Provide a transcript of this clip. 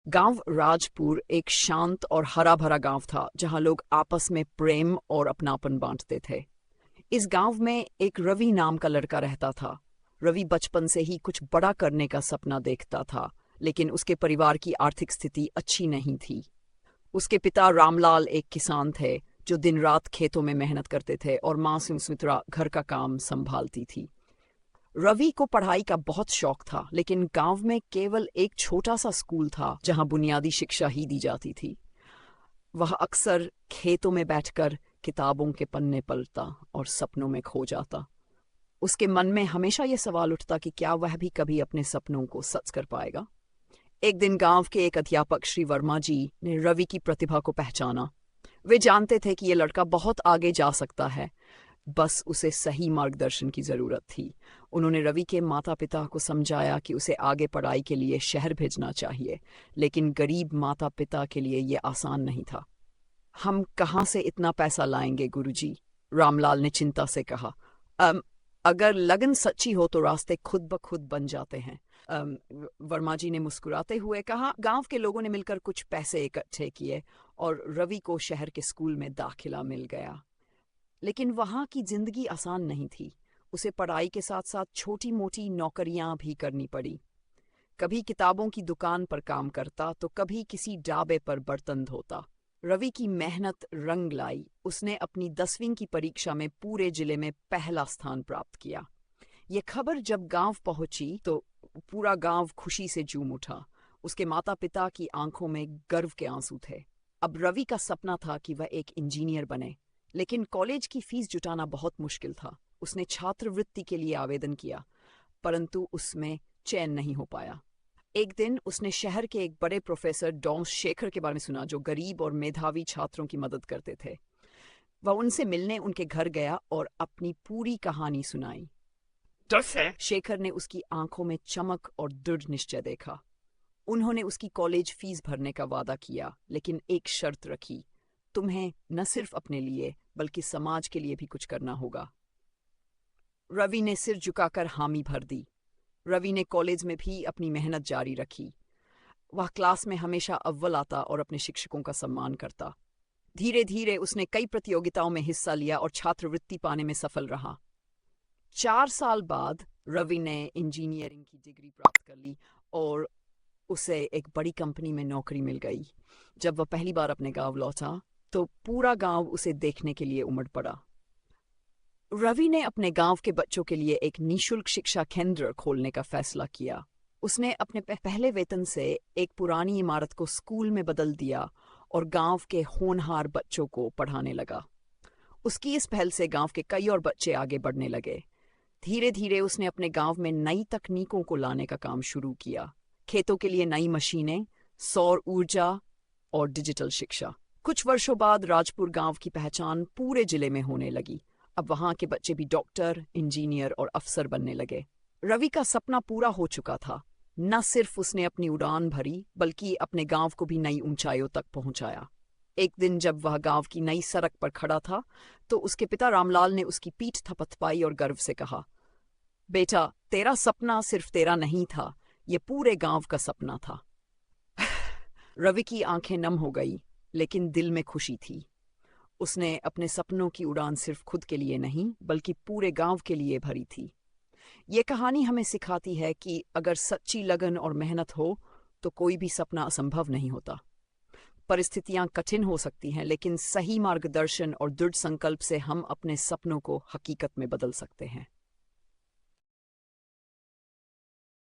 गांव राजपुर एक शांत और हरा भरा गांव था जहां लोग आपस में प्रेम और अपनापन बांटते थे। इस गांव में एक रवि नाम का लड़का रहता था। रवि बचपन से ही कुछ बड़ा करने का सपना देखता था, लेकिन उसके परिवार की आर्थिक स्थिति अच्छी नहीं थी। उसके पिता रामलाल एक किसान थे जो दिन रात खेतों में मेहनत करते थे और माँ सुमित्रा घर का काम संभालती थी। रवि को पढ़ाई का बहुत शौक था, लेकिन गांव में केवल एक छोटा सा स्कूल था जहां बुनियादी शिक्षा ही दी जाती थी। वह अक्सर खेतों में बैठकर किताबों के पन्ने पलटता और सपनों में खो जाता। उसके मन में हमेशा यह सवाल उठता कि क्या वह भी कभी अपने सपनों को सच कर पाएगा। एक दिन गांव के एक अध्यापक श्री वर्मा जी ने रवि की प्रतिभा को पहचाना। वे जानते थे कि यह लड़का बहुत आगे जा सकता है, बस उसे सही मार्गदर्शन की जरूरत थी। उन्होंने रवि के माता पिता को समझाया कि उसे आगे पढ़ाई के लिए शहर भेजना चाहिए, लेकिन गरीब माता पिता के लिए यह आसान नहीं था। हम कहाँ से इतना पैसा लाएंगे गुरुजी? रामलाल ने चिंता से कहा। अगर लगन सच्ची हो तो रास्ते खुद ब खुद बन जाते हैं। वर्मा जी ने मुस्कुराते हुए कहा। गांव के लोगों ने मिलकर कुछ पैसे इकट्ठे किए और रवि को शहर के स्कूल में दाखिला मिल गया। लेकिन वहां की जिंदगी आसान नहीं थी। उसे पढ़ाई के साथ साथ छोटी मोटी नौकरियां भी करनी पड़ी। कभी किताबों की दुकान पर काम करता तो कभी किसी ढाबे पर बर्तन धोता। रवि की मेहनत रंग लाई। उसने अपनी 10वीं की परीक्षा में पूरे जिले में पहला स्थान प्राप्त किया। ये खबर जब गांव पहुंची तो पूरा गांव खुशी से झूम उठा। उसके माता पिता की आंखों में गर्व के आंसू थे। अब रवि का सपना था कि वह एक इंजीनियर बने, लेकिन कॉलेज की फीस जुटाना बहुत मुश्किल था। उसने छात्रवृत्ति के लिए आवेदन किया, परंतु उसमें चयन नहीं हो पाया। एक दिन उसने शहर के एक बड़े प्रोफेसर डॉन शेखर के बारे में सुना, जो गरीब और मेधावी छात्रों की मदद करते थे। वह उनसे मिलने उनके घर गया और अपनी पूरी कहानी सुनाई। शेखर ने उसकी आंखों में चमक और दृढ़ निश्चय देखा। उन्होंने उसकी कॉलेज फीस भरने का वादा किया, लेकिन एक शर्त रखी। तुम्हें न सिर्फ अपने लिए बल्कि समाज के लिए भी कुछ करना होगा। रवि ने सिर झुकाकर हामी भर दी। रवि ने कॉलेज में भी अपनी मेहनत जारी रखी। वह क्लास में हमेशा अव्वल आता और अपने शिक्षकों का सम्मान करता। धीरे धीरे उसने कई प्रतियोगिताओं में हिस्सा लिया और छात्रवृत्ति पाने में सफल रहा। 4 साल बाद रवि ने इंजीनियरिंग की डिग्री प्राप्त कर ली और उसे एक बड़ी कंपनी में नौकरी मिल गई। जब वह पहली बार अपने गांव लौटा तो पूरा गांव उसे देखने के लिए उमड़ पड़ा। रवि ने अपने गांव के बच्चों के लिए एक निःशुल्क शिक्षा केंद्र खोलने का फैसला किया। उसने अपने पहले वेतन से एक पुरानी इमारत को स्कूल में बदल दिया और गांव के होनहार बच्चों को पढ़ाने लगा। उसकी इस पहल से गांव के कई और बच्चे आगे बढ़ने लगे। धीरे धीरे उसने अपने गांव में नई तकनीकों को लाने का काम शुरू किया। खेतों के लिए नई मशीनें, सौर ऊर्जा और डिजिटल शिक्षा। कुछ वर्षों बाद राजपुर गांव की पहचान पूरे जिले में होने लगी। अब वहां के बच्चे भी डॉक्टर, इंजीनियर और अफसर बनने लगे। रवि का सपना पूरा हो चुका था। न सिर्फ उसने अपनी उड़ान भरी, बल्कि अपने गांव को भी नई ऊंचाइयों तक पहुंचाया। एक दिन जब वह गांव की नई सड़क पर खड़ा था तो उसके पिता रामलाल ने उसकी पीठ थपथपाई और गर्व से कहा, बेटा, तेरा सपना सिर्फ तेरा नहीं था, ये पूरे गांव का सपना था। रवि की आंखें नम हो गई, लेकिन दिल में खुशी थी। उसने अपने सपनों की उड़ान सिर्फ खुद के लिए नहीं बल्कि पूरे गांव के लिए भरी थी। ये कहानी हमें सिखाती है कि अगर सच्ची लगन और मेहनत हो तो कोई भी सपना असंभव नहीं होता। परिस्थितियां कठिन हो सकती हैं, लेकिन सही मार्गदर्शन और दृढ़ संकल्प से हम अपने सपनों को हकीकत में बदल सकते हैं।